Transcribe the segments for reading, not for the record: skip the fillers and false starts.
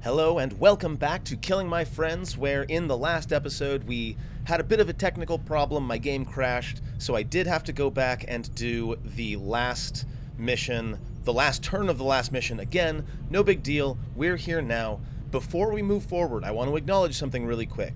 Hello and welcome back to Killing My Friends, where in the last episode we had a bit of a technical problem. My game crashed, so I did have to go back and do the last mission, the last turn of the last mission again. No big deal, we're here now. Before we move forward, I want to acknowledge something really quick.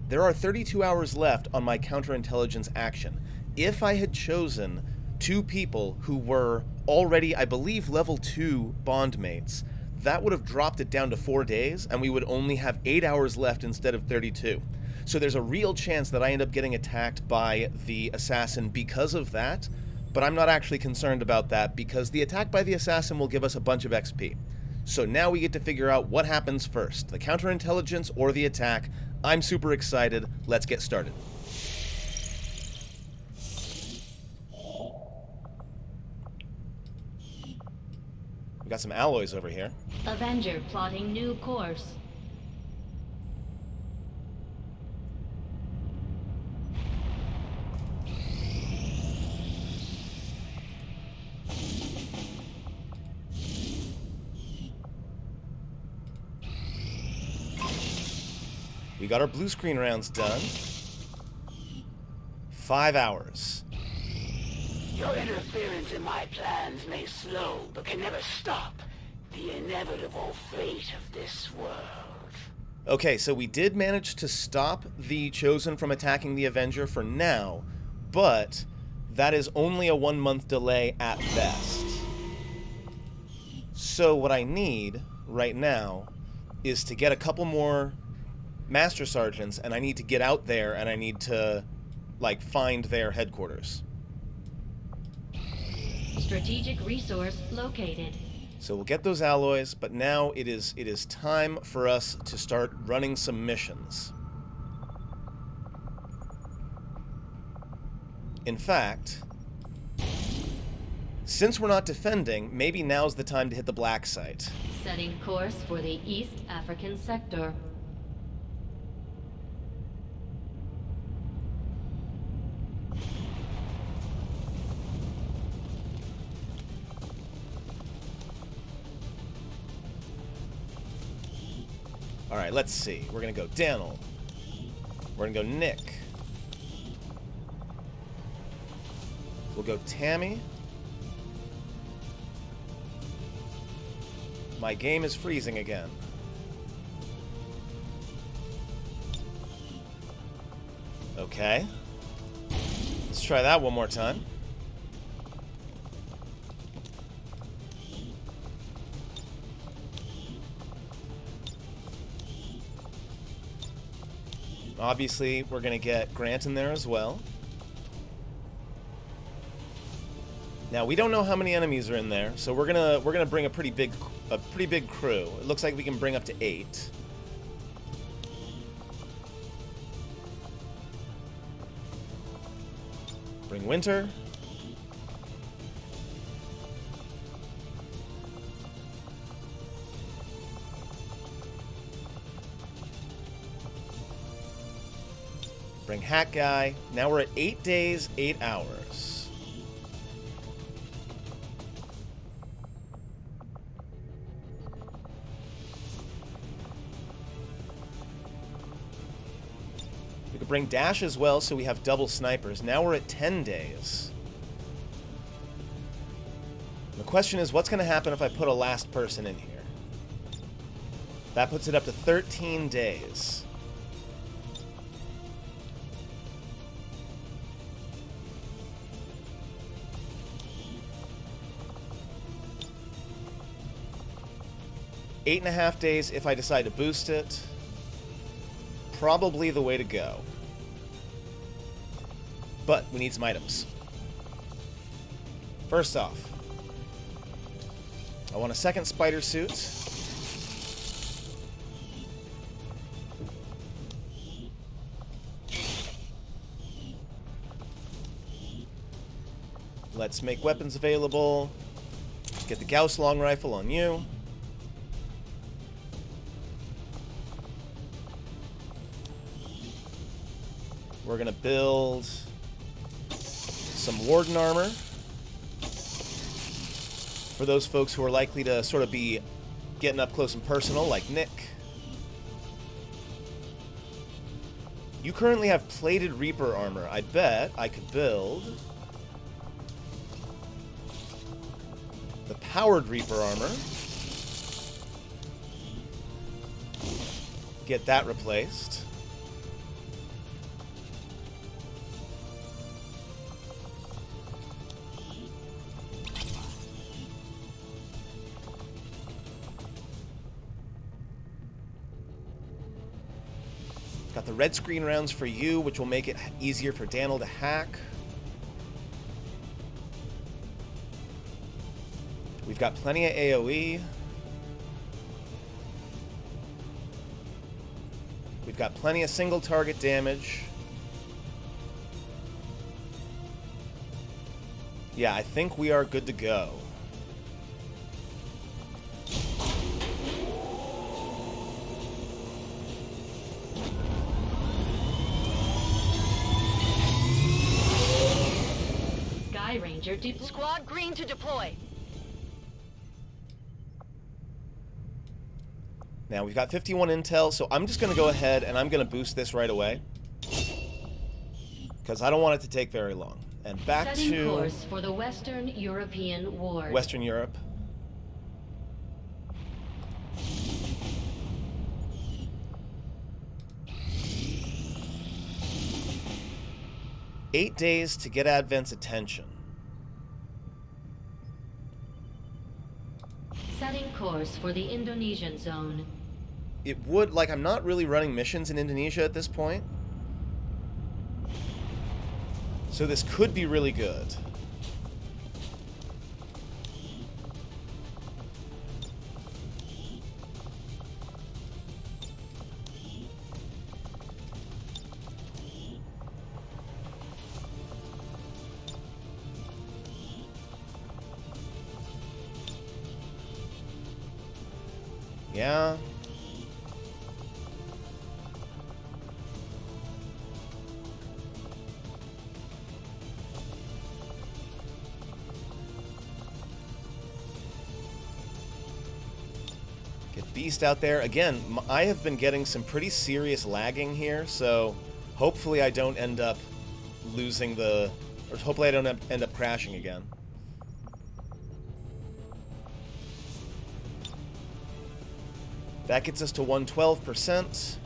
There are 32 hours left on my counterintelligence action. If I had chosen two people who were already, I believe, level 2 bondmates, that would have dropped it down to 4 days, and we would only have 8 hours left instead of 32. So there's a real chance that I end up getting attacked by the assassin because of that, but I'm not actually concerned about that because the attack by the assassin will give us a bunch of XP. So now we get to figure out what happens first, the counterintelligence or the attack. I'm super excited. Let's get started. We got some alloys over here. Avenger plotting new course. We got our blue screen rounds done. 5 hours. Your interference in my plans may slow, but can never stop the inevitable fate of this world. Okay, so we did manage to stop the Chosen from attacking the Avenger for now, but that is only a 1-month delay at best. So what I need right now is to get a couple more Master Sergeants, and I need to get out there and I need to, find their headquarters. Strategic resource located. So we'll get those alloys, but now it is time for us to start running some missions. In fact, since we're not defending, maybe now's the time to hit the black site. Setting course for the East African sector. Alright, let's see. We're gonna go Daniel. We're gonna go Nick. We'll go Tammy. My game is freezing again. Okay. Let's try that one more time. Obviously, we're gonna get Grant in there as well. Now we don't know how many enemies are in there, so we're gonna bring a pretty big crew. It looks like we can bring up to 8. Bring Winter. Bring Hack Guy. Now we're at 8 days, 8 hours. We could bring Dash as well, so we have double snipers. Now we're at 10 days. The question is, what's going to happen if I put a last person in here? That puts it up to 13 days. 8.5 days if I decide to boost it. Probably the way to go. But we need some items. First off, I want a second spider suit. Let's make weapons available. Get the Gauss long rifle on you. We're going to build some Warden armor for those folks who are likely to sort of be getting up close and personal like Nick. You currently have plated Reaper armor. I bet I could build the powered Reaper armor. Get that replaced. Got the red screen rounds for you, which will make it easier for Daniel to hack. We've got plenty of AoE. We've got plenty of single target damage. Yeah, I think we are good to go. Sky Ranger Squad green to deploy. Now, we've got 51 intel, so I'm just going to go ahead and I'm going to boost this right away. Because I don't want it to take very long. And back setting to course for the Western European Ward. Western Europe. Eight days to get Advent's attention. Setting course for the Indonesian zone. It would, like, I'm not really running missions in Indonesia at this point. So this could be really good. Yeah. Get Beast out there. Again, I have been getting some pretty serious lagging here, so hopefully I don't end up losing the... or hopefully I don't end up crashing again. That gets us to 112%.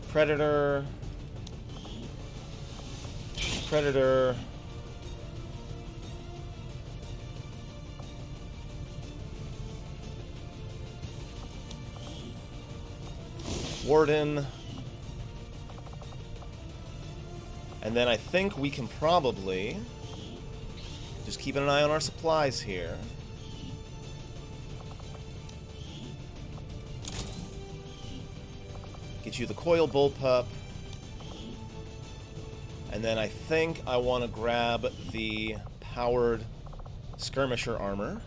Predator. Predator. Warden. And then I think we can probably just keep an eye on our supplies here. Get you the coil bullpup. And then I think I want to grab the powered skirmisher armor.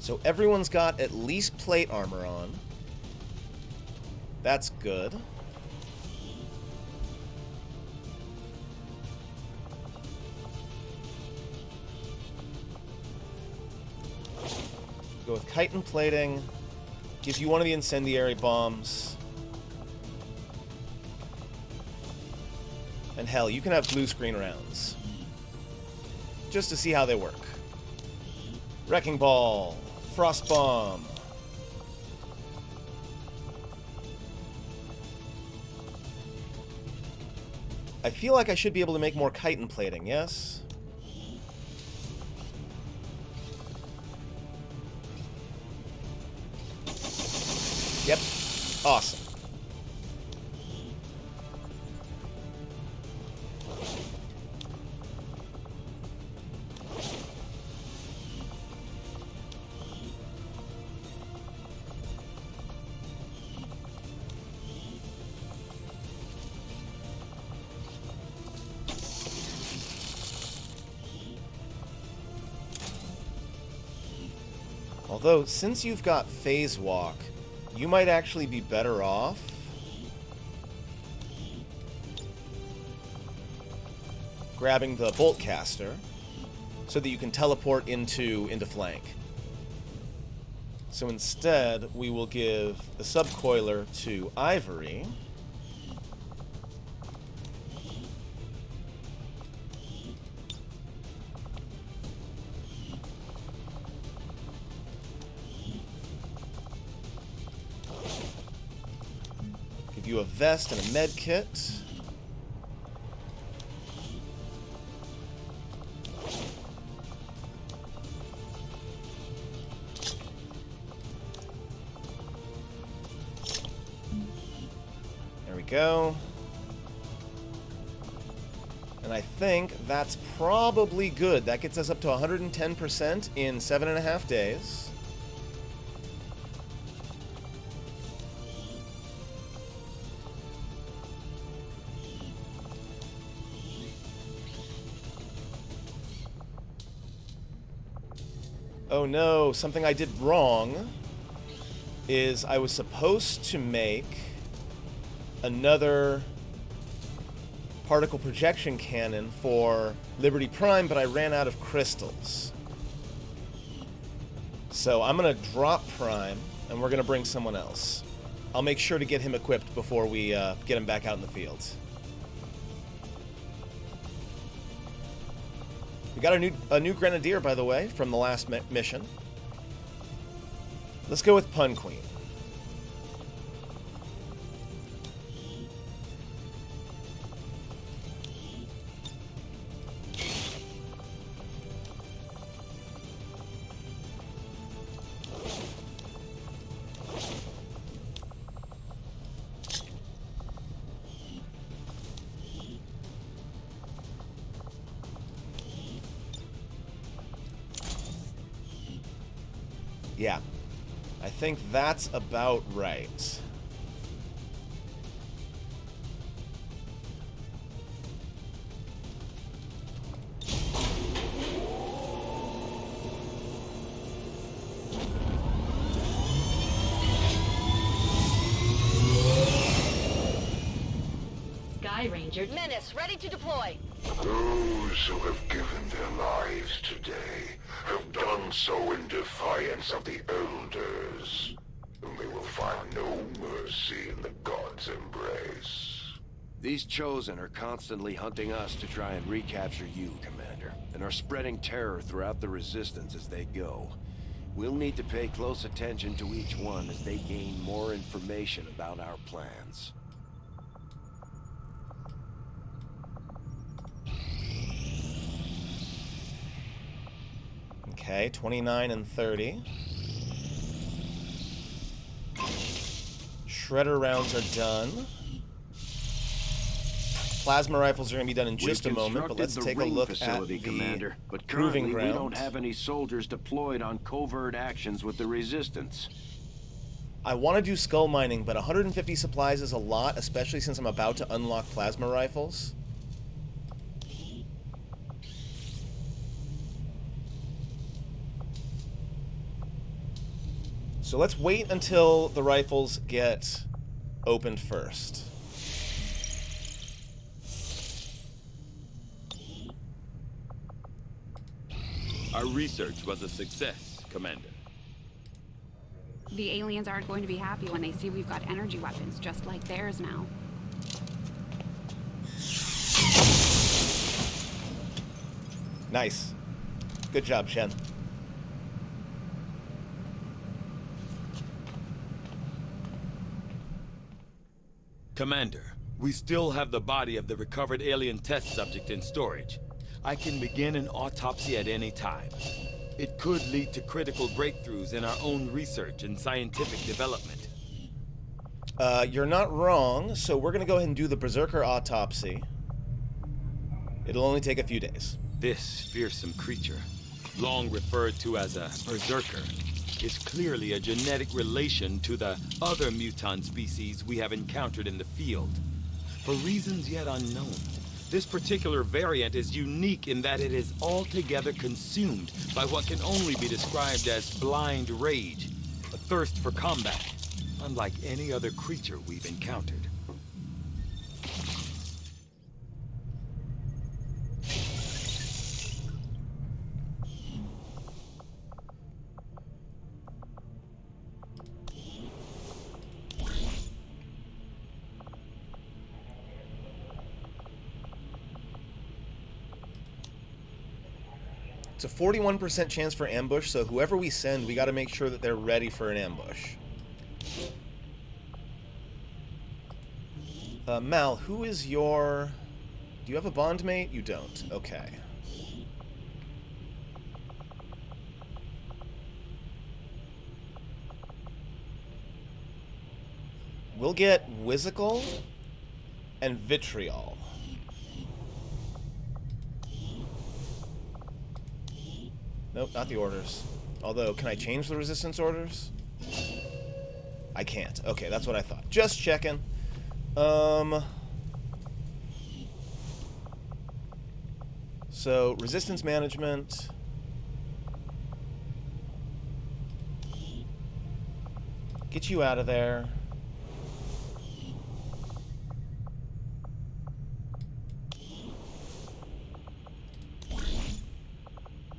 So everyone's got at least plate armor on. That's good. Go with chitin plating. Give you one of the incendiary bombs. And hell, you can have blue screen rounds. Just to see how they work. Wrecking Ball. Frost Bomb. I feel like I should be able to make more chitin plating, yes? Yep. Awesome. Although, since you've got Phase Walk, you might actually be better off grabbing the Bolt Caster so that you can teleport into flank. So instead, we will give the Subcoiler to Ivory. Give you a vest and a med kit. Go. And I think that's probably good. That gets us up to 110% in 7.5 days. Oh no, something I did wrong is I was supposed to make another particle projection cannon for Liberty Prime, but I ran out of crystals. So I'm going to drop Prime, and we're going to bring someone else. I'll make sure to get him equipped before we get him back out in the field. We got a new Grenadier, by the way, from the last mission. Let's go with Pun Queen. Yeah, I think that's about right. Sky Ranger. Menace, ready to deploy. Those who have given their lives today have done so in defiance of the Elders, and they will find no mercy in the God's embrace. These Chosen are constantly hunting us to try and recapture you, Commander, and are spreading terror throughout the Resistance as they go. We'll need to pay close attention to each one as they gain more information about our plans. Okay, 29 and 30. Shredder rounds are done. Plasma rifles are going to be done in just a moment, but let's take a look at the Commander, but proving currently ground. we don't have any soldiers deployed on covert actions with the Resistance. I want to do skull mining, but 150 supplies is a lot, especially since I'm about to unlock plasma rifles. So let's wait until the rifles get opened first. Our research was a success, Commander. The aliens aren't going to be happy when they see we've got energy weapons just like theirs now. Nice. Good job, Shen. Commander, we still have the body of the recovered alien test subject in storage. I can begin an autopsy at any time. It could lead to critical breakthroughs in our own research and scientific development. You're not wrong, so we're gonna go ahead and do the Berserker autopsy. It'll only take a few days. This fearsome creature, long referred to as a Berserker, is clearly a genetic relation to the other mutant species we have encountered in the field. For reasons yet unknown, This particular variant is unique in that it is altogether consumed by what can only be described as blind rage, a thirst for combat, unlike any other creature we've encountered. It's a 41% chance for ambush, so whoever we send, we got to make sure that they're ready for an ambush. Mal, who is your... Do you have a bondmate? You don't. Okay. We'll get Whimsical and Vitriol. Nope, not the orders. Although, can I change the resistance orders? I can't. Okay, that's what I thought. Just checking. So, resistance management. Get you out of there.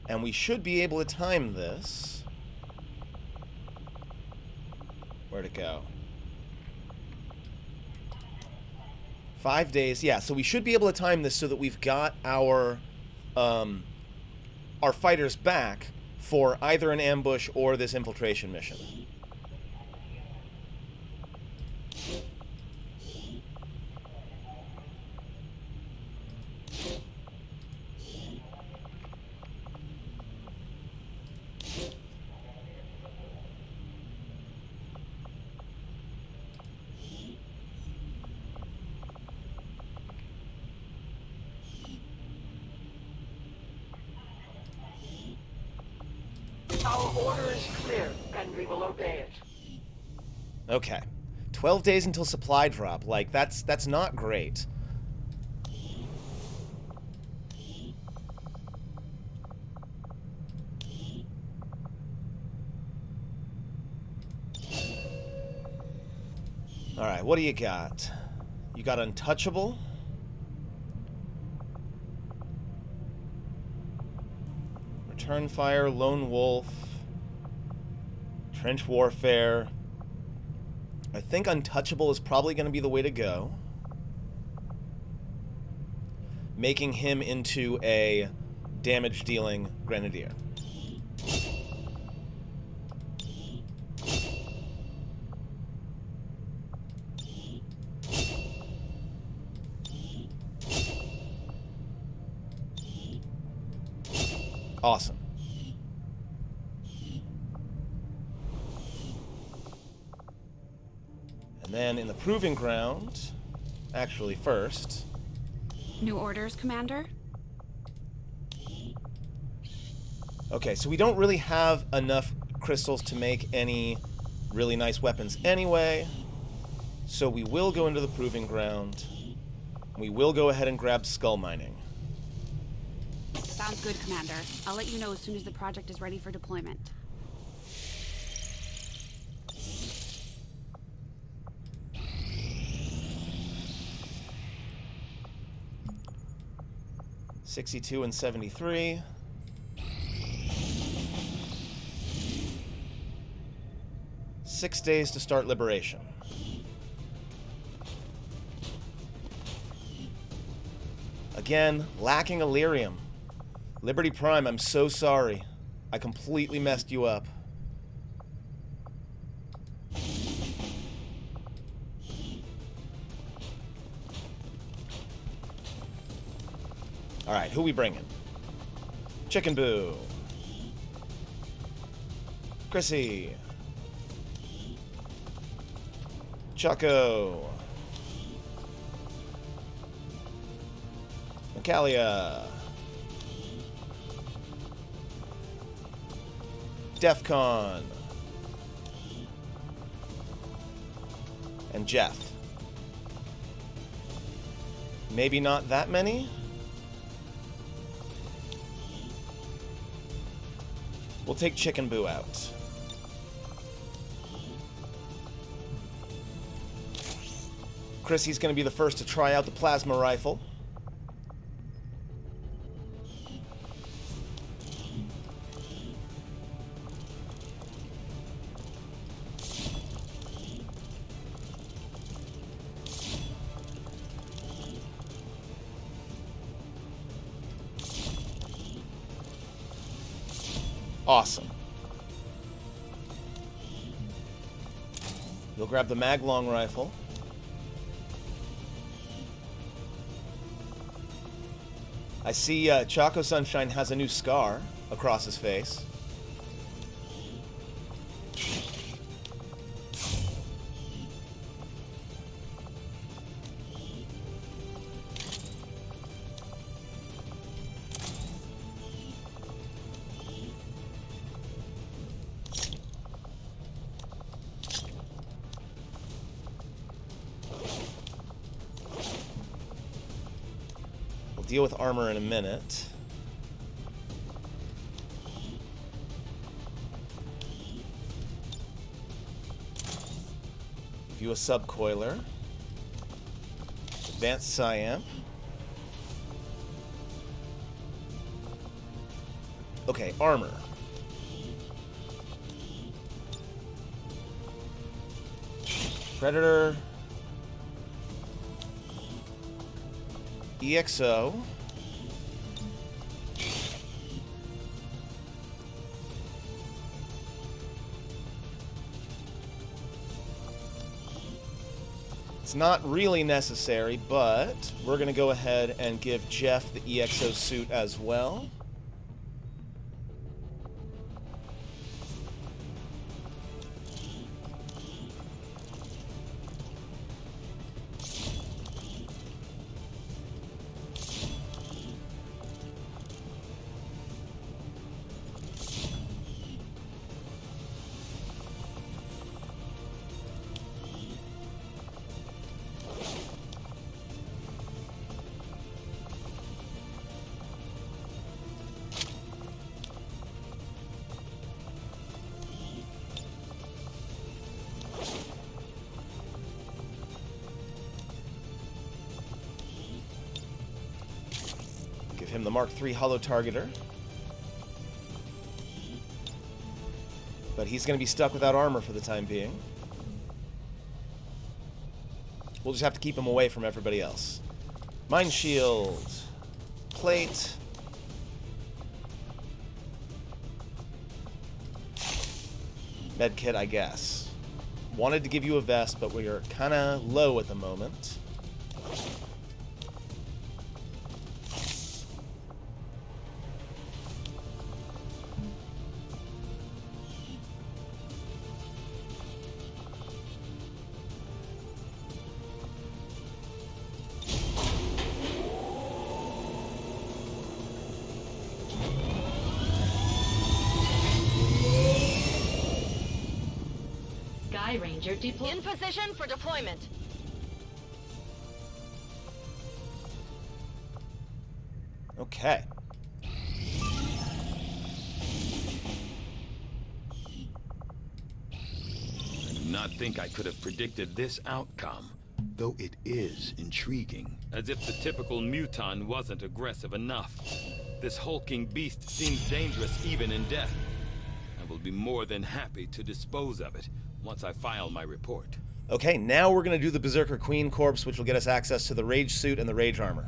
And we should be able to time this. Where'd it go? 5 days. Yeah, so we should be able to time this so that we've got our fighters back for either an ambush or this infiltration mission. Our order is clear, and we will obey it. Okay. 12 days until supply drop. Like, that's not great. Alright, what do you got? You got Untouchable. Return Fire, Lone Wolf, Trench Warfare. I think Untouchable is probably going to be the way to go. Making him into a damage-dealing Grenadier. Awesome. And then in the Proving Ground, actually first... New orders, Commander? Okay, so we don't really have enough crystals to make any really nice weapons anyway. So we will go into the Proving Ground. We will go ahead and grab Skull Mining. Sounds good, Commander. I'll let you know as soon as the project is ready for deployment. $62 and $73. Six days to start liberation. Again, lacking Illyrium. Liberty Prime, I'm so sorry. I completely messed you up. Alright, who we bringing? Chicken Boo. Chrissy. Choco. Micalia. Defcon. And Jeff. Maybe not that many? We'll take Chicken Boo out. Chrissy's going to be the first to try out the plasma rifle. Awesome. You'll grab the mag-long rifle. I see Choco Sunshine has a new scar across his face. Deal with armor in a minute. View a subcoiler. Advanced Psyamp. Okay, armor. Predator. EXO. It's not really necessary, but we're going to go ahead and give Jeff the EXO suit as well. Give him the Mark III Holo Targeter. But he's going to be stuck without armor for the time being. We'll just have to keep him away from everybody else. Mind Shield. Plate. Medkit, I guess. Wanted to give you a vest, but we are kind of low at the moment. Ranger deploy. In position for deployment. Okay. I do not think I could have predicted this outcome, though it is intriguing. As if the typical muton wasn't aggressive enough. This hulking beast seems dangerous even in death. I will be more than happy to dispose of it once I file my report. Okay, now we're going to do the Berserker Queen Corpse, which will get us access to the Rage Suit and the Rage Armor.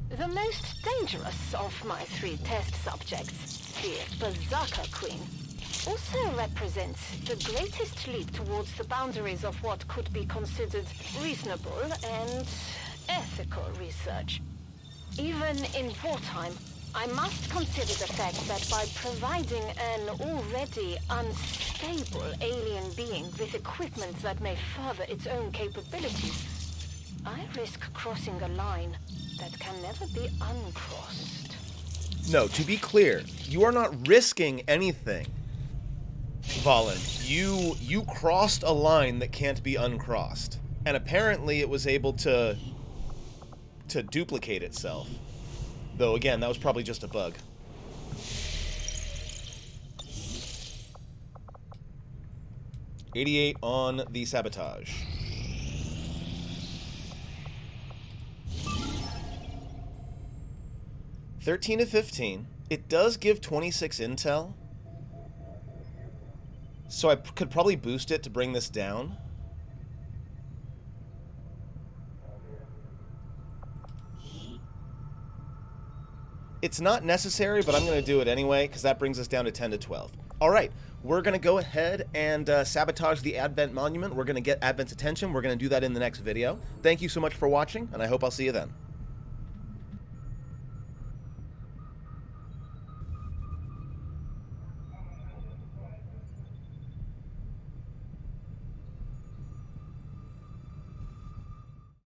The most dangerous of my 3 test subjects, the Berserker Queen, also represents the greatest leap towards the boundaries of what could be considered reasonable and ethical research. Even in wartime, I must consider the fact that by providing an already unstable alien being with equipment that may further its own capabilities, I risk crossing a line that can never be uncrossed. No, to be clear, you are not risking anything, Valen. You crossed a line that can't be uncrossed. And apparently it was able to to duplicate itself. Though, again, that was probably just a bug. $88 on the sabotage. $13 to $15. It does give 26 intel. So I could probably boost it to bring this down. It's not necessary, but I'm going to do it anyway, because that brings us down to 10 to 12. All right, we're going to go ahead and sabotage the Advent Monument. We're going to get Advent's attention. We're going to do that in the next video. Thank you so much for watching, and I hope I'll see you then.